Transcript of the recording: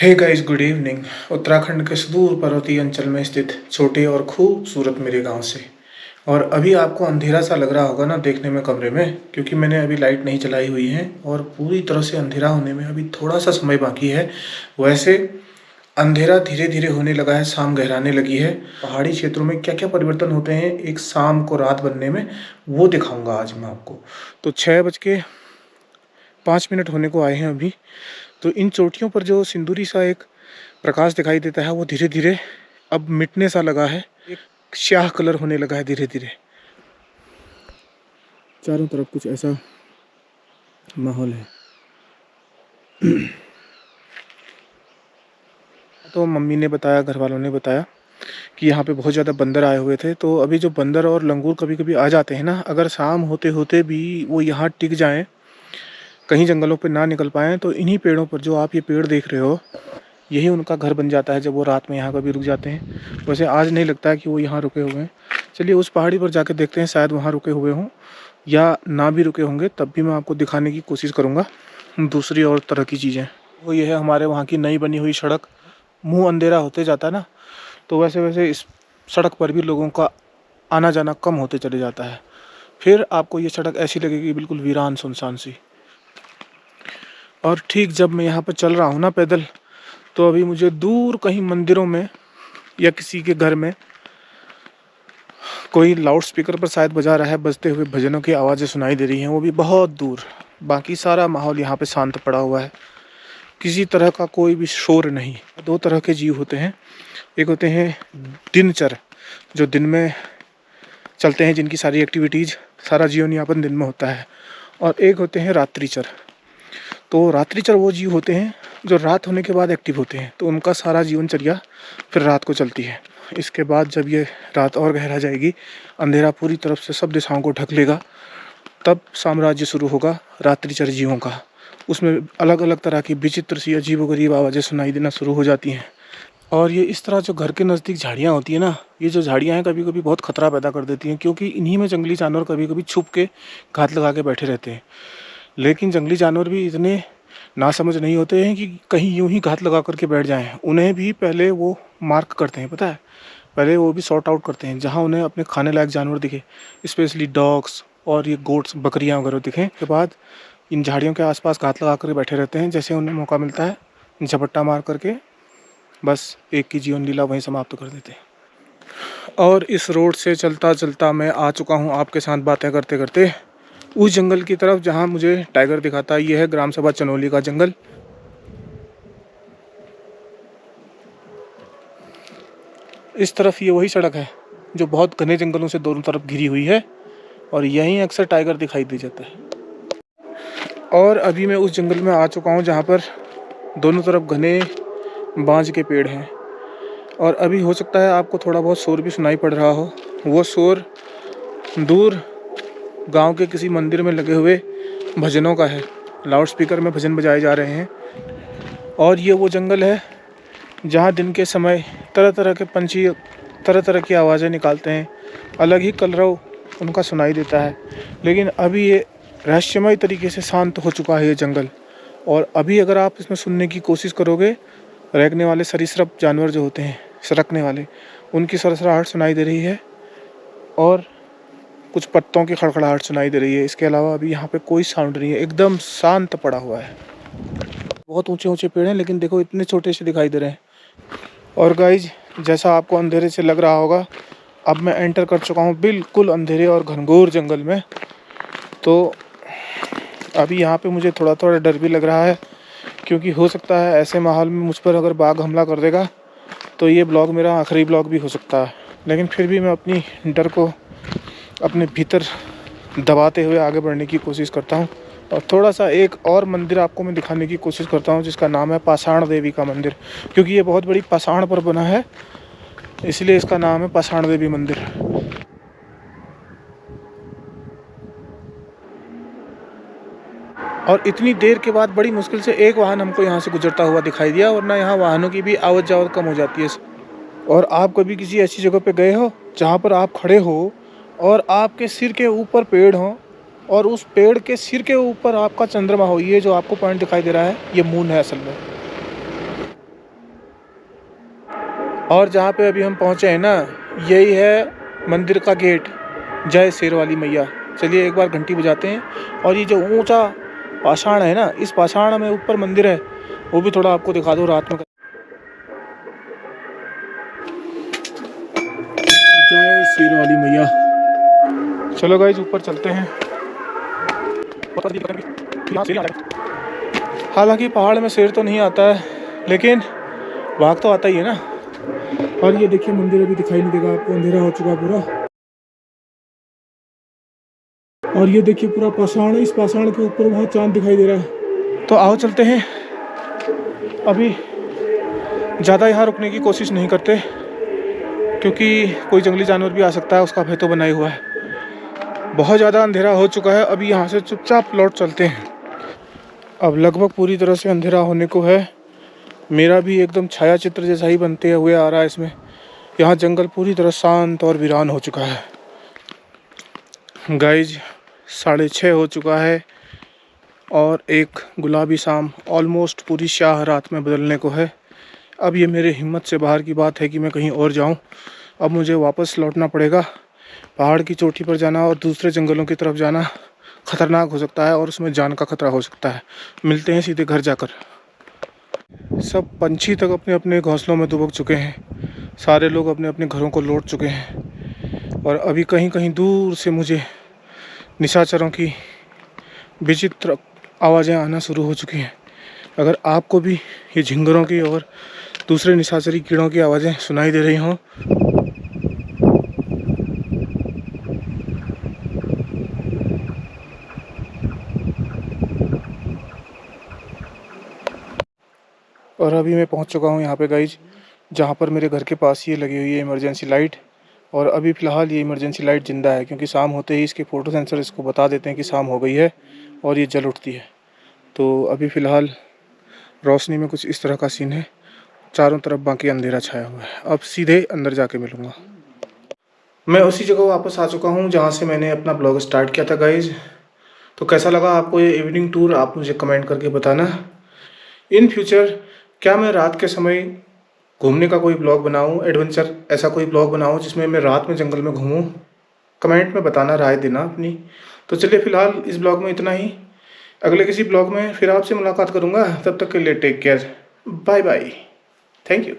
हे guys, good evening. Uttarakhand के सुदूर पर्वतीय अंचल में स्थित छोटे और खूबसूरत मेरे गांव से। और अभी आपको अंधेरा सा लग रहा होगा ना देखने में कमरे में, क्योंकि मैंने अभी लाइट नहीं चलाई हुई है और पूरी तरह से अंधेरा होने में अभी थोड़ा सा समय बाकी है। वैसे अंधेरा धीरे धीरे होने लगा है, शाम गहराने लगी है। पहाड़ी क्षेत्रों में क्या क्या परिवर्तन होते हैं एक शाम को रात बनने में, वो दिखाऊंगा आज मैं आपको। तो 6:05 होने को आए हैं अभी। तो इन चोटियों पर जो सिंदूरी सा एक प्रकाश दिखाई देता है वो धीरे धीरे अब मिटने सा लगा है। एक स्याह कलर होने लगा है धीरे धीरे। चारों तरफ कुछ ऐसा माहौल है। तो मम्मी ने बताया, घर वालों ने बताया कि यहाँ पे बहुत ज़्यादा बंदर आए हुए थे। तो अभी जो बंदर और लंगूर कभी कभी आ जाते हैं ना, अगर शाम होते होते भी वो यहाँ टिक जाएं, कहीं जंगलों पे ना निकल पाएँ, तो इन्हीं पेड़ों पर, जो आप ये पेड़ देख रहे हो, यही उनका घर बन जाता है जब वो रात में यहाँ कभी रुक जाते हैं। वैसे आज नहीं लगता है कि वो यहाँ रुके हुए हैं। चलिए उस पहाड़ी पर जाके देखते हैं, शायद वहाँ रुके हुए हों या ना भी रुके होंगे, तब भी मैं आपको दिखाने की कोशिश करूँगा दूसरी और तरह की चीज़ें। वो ये है हमारे वहाँ की नई बनी हुई सड़क। मुँह अंधेरा होते जाता है ना, तो वैसे वैसे इस सड़क पर भी लोगों का आना जाना कम होते चले जाता है। फिर आपको ये सड़क ऐसी लगेगी बिल्कुल वीरान सुनसान सी। और ठीक जब मैं यहाँ पर चल रहा हूँ ना पैदल, तो अभी मुझे दूर कहीं मंदिरों में या किसी के घर में कोई लाउड स्पीकर पर शायद बजा रहा है, बजते हुए भजनों की आवाज़ें सुनाई दे रही हैं, वो भी बहुत दूर। बाकी सारा माहौल यहाँ पे शांत पड़ा हुआ है, किसी तरह का कोई भी शोर नहीं। दो तरह के जीव होते हैं, एक होते हैं दिनचर, जो दिन में चलते हैं, जिनकी सारी एक्टिविटीज़, सारा जीवन यापन दिन में होता है। और एक होते हैं रात्रिचर। तो रात्रिचर वो जीव होते हैं जो रात होने के बाद एक्टिव होते हैं, तो उनका सारा जीवनचर्या फिर रात को चलती है। इसके बाद जब ये रात और गहरा जाएगी, अंधेरा पूरी तरफ से सब दिशाओं को ढक लेगा, तब साम्राज्य शुरू होगा रात्रिचर जीवों का। उसमें अलग अलग तरह की विचित्र सी अजीबोगरीब आवाज़ें सुनाई देना शुरू हो जाती हैं। और ये इस तरह जो घर के नज़दीक झाड़ियाँ होती हैं ना, ये जो झाड़ियाँ हैं कभी कभी बहुत ख़तरा पैदा कर देती हैं, क्योंकि इन्हीं में जंगली जानवर कभी कभी छुप के घात लगा के बैठे रहते हैं। लेकिन जंगली जानवर भी इतने नासमझ नहीं होते हैं कि कहीं यूं ही घात लगा करके बैठ जाएं। उन्हें भी पहले वो मार्क करते हैं, पता है, पहले वो भी सॉर्ट आउट करते हैं। जहां उन्हें अपने खाने लायक जानवर दिखे, स्पेशली डॉग्स और ये गोट्स, बकरियां वगैरह दिखें, के बाद इन झाड़ियों के आसपास घात लगा कर बैठे रहते हैं। जैसे उन्हें मौका मिलता है, झपट्टा मार करके बस एक की जीवन लीला वहीं समाप्त कर देते हैं। और इस रोड से चलता चलता मैं आ चुका हूँ आपके साथ बातें करते करते उस जंगल की तरफ जहाँ मुझे टाइगर दिखाता है। ये है ग्राम सभा चनोली का जंगल। इस तरफ ये वही सड़क है जो बहुत घने जंगलों से दोनों तरफ घिरी हुई है, और यहीं अक्सर टाइगर दिखाई दे जाता है। और अभी मैं उस जंगल में आ चुका हूँ जहाँ पर दोनों तरफ घने बांज के पेड़ हैं। और अभी हो सकता है आपको थोड़ा बहुत शोर भी सुनाई पड़ रहा हो। वो शोर दूर गांव के किसी मंदिर में लगे हुए भजनों का है। लाउड स्पीकर में भजन बजाए जा रहे हैं। और ये वो जंगल है जहाँ दिन के समय तरह तरह के पंछी तरह तरह की आवाज़ें निकालते हैं, अलग ही कलरव उनका सुनाई देता है। लेकिन अभी ये रहस्यमय तरीके से शांत हो चुका है ये जंगल। और अभी अगर आप इसमें सुनने की कोशिश करोगे, रेंगने वाले सरीसृप जानवर जो होते हैं, सरकने वाले, उनकी सरसराहट सुनाई दे रही है और कुछ पत्तों की खड़खड़ाहट सुनाई दे रही है। इसके अलावा अभी यहाँ पे कोई साउंड नहीं है, एकदम शांत पड़ा हुआ है। बहुत ऊंचे ऊंचे पेड़ हैं, लेकिन देखो इतने छोटे से दिखाई दे रहे हैं। और गाइज, जैसा आपको अंधेरे से लग रहा होगा, अब मैं एंटर कर चुका हूँ बिल्कुल अंधेरे और घनघोर जंगल में। तो अभी यहाँ पे मुझे थोड़ा थोड़ा डर भी लग रहा है, क्योंकि हो सकता है ऐसे माहौल में मुझ पर अगर बाघ हमला कर देगा तो ये ब्लॉग मेरा आखिरी ब्लॉग भी हो सकता है। लेकिन फिर भी मैं अपनी डर को अपने भीतर दबाते हुए आगे बढ़ने की कोशिश करता हूँ। और थोड़ा सा एक और मंदिर आपको मैं दिखाने की कोशिश करता हूँ, जिसका नाम है पाषाण देवी का मंदिर। क्योंकि ये बहुत बड़ी पाषाण पर बना है, इसलिए इसका नाम है पाषाण देवी मंदिर। और इतनी देर के बाद बड़ी मुश्किल से एक वाहन हमको यहाँ से गुजरता हुआ दिखाई दिया, वरना यहाँ वाहनों की भी आवत जावत कम हो जाती है। और आप कभी किसी ऐसी जगह पे गए हो जहाँ पर आप खड़े हो और आपके सिर के ऊपर पेड़ हो, और उस पेड़ के सिर के ऊपर आपका चंद्रमा हो? ये जो आपको पॉइंट दिखाई दे रहा है, ये मून है असल में। और जहाँ पे अभी हम पहुँचे हैं ना, यही है मंदिर का गेट, जय शेर वाली मैया। चलिए एक बार घंटी बजाते हैं। और ये जो ऊंचा पाषाण है ना, इस पाषाण में ऊपर मंदिर है, वो भी थोड़ा आपको दिखा दो रात में। जय शेर वाली मैया। चलो गाइस ऊपर चलते हैं। हालांकि पहाड़ में शेर तो नहीं आता है, लेकिन बाघ तो आता ही है ना। और ये देखिए मंदिर अभी दिखाई नहीं देगा आपको, अंधेरा हो चुका पूरा। और ये देखिए पूरा पाषाण, इस पाषाण के ऊपर वहाँ चांद दिखाई दे रहा है। तो आओ चलते हैं। अभी ज़्यादा यहाँ रुकने की कोशिश नहीं करते, क्योंकि कोई जंगली जानवर भी आ सकता है, उसका भय तो बना ही हुआ है। बहुत ज़्यादा अंधेरा हो चुका है, अभी यहाँ से चुपचाप लौट चलते हैं। अब लगभग पूरी तरह से अंधेरा होने को है। मेरा भी एकदम छाया चित्र जैसा ही बनते हुए आ रहा है इसमें। यहाँ जंगल पूरी तरह शांत और वीरान हो चुका है। गाइज 6:30 हो चुका है और एक गुलाबी शाम ऑलमोस्ट पूरी शाह रात में बदलने को है। अब ये मेरे हिम्मत से बाहर की बात है कि मैं कहीं और जाऊं। अब मुझे वापस लौटना पड़ेगा। पहाड़ की चोटी पर जाना और दूसरे जंगलों की तरफ जाना ख़तरनाक हो सकता है और उसमें जान का खतरा हो सकता है। मिलते हैं सीधे घर जाकर। सब पंछी तक अपने अपने घोंसलों में दुबक चुके हैं। सारे लोग अपने अपने घरों को लौट चुके हैं और अभी कहीं कहीं दूर से मुझे निशाचरों की विचित्र आवाज़ें आना शुरू हो चुकी हैं। अगर आपको भी ये झिंगरों की और दूसरे निशाचरी कीड़ों की आवाज़ें सुनाई दे रही हों, और अभी मैं पहुंच चुका हूं यहाँ पे गाइज, जहाँ पर मेरे घर के पास ही लगी हुई है इमरजेंसी लाइट। और अभी फ़िलहाल ये इमरजेंसी लाइट ज़िंदा है, क्योंकि शाम होते ही इसके फ़ोटो सेंसर इसको बता देते हैं कि शाम हो गई है और ये जल उठती है। तो अभी फ़िलहाल रोशनी में कुछ इस तरह का सीन है, चारों तरफ बाकी अंधेरा छाया हुआ है। अब सीधे अंदर जाके मिलूँगा। मैं उसी जगह वापस आ चुका हूँ जहाँ से मैंने अपना ब्लॉग स्टार्ट किया था गाइज। तो कैसा लगा आपको ये इवनिंग टूर, आप मुझे कमेंट करके बताना। इन फ्यूचर क्या मैं रात के समय घूमने का कोई ब्लॉग बनाऊँ, एडवेंचर ऐसा कोई ब्लॉग बनाऊँ जिसमें मैं रात में जंगल में घूमूँ? कमेंट में बताना, राय देना अपनी। तो चलिए फ़िलहाल इस ब्लॉग में इतना ही। अगले किसी ब्लॉग में फिर आपसे मुलाकात करूँगा। तब तक के लिए take care, bye bye, thank you.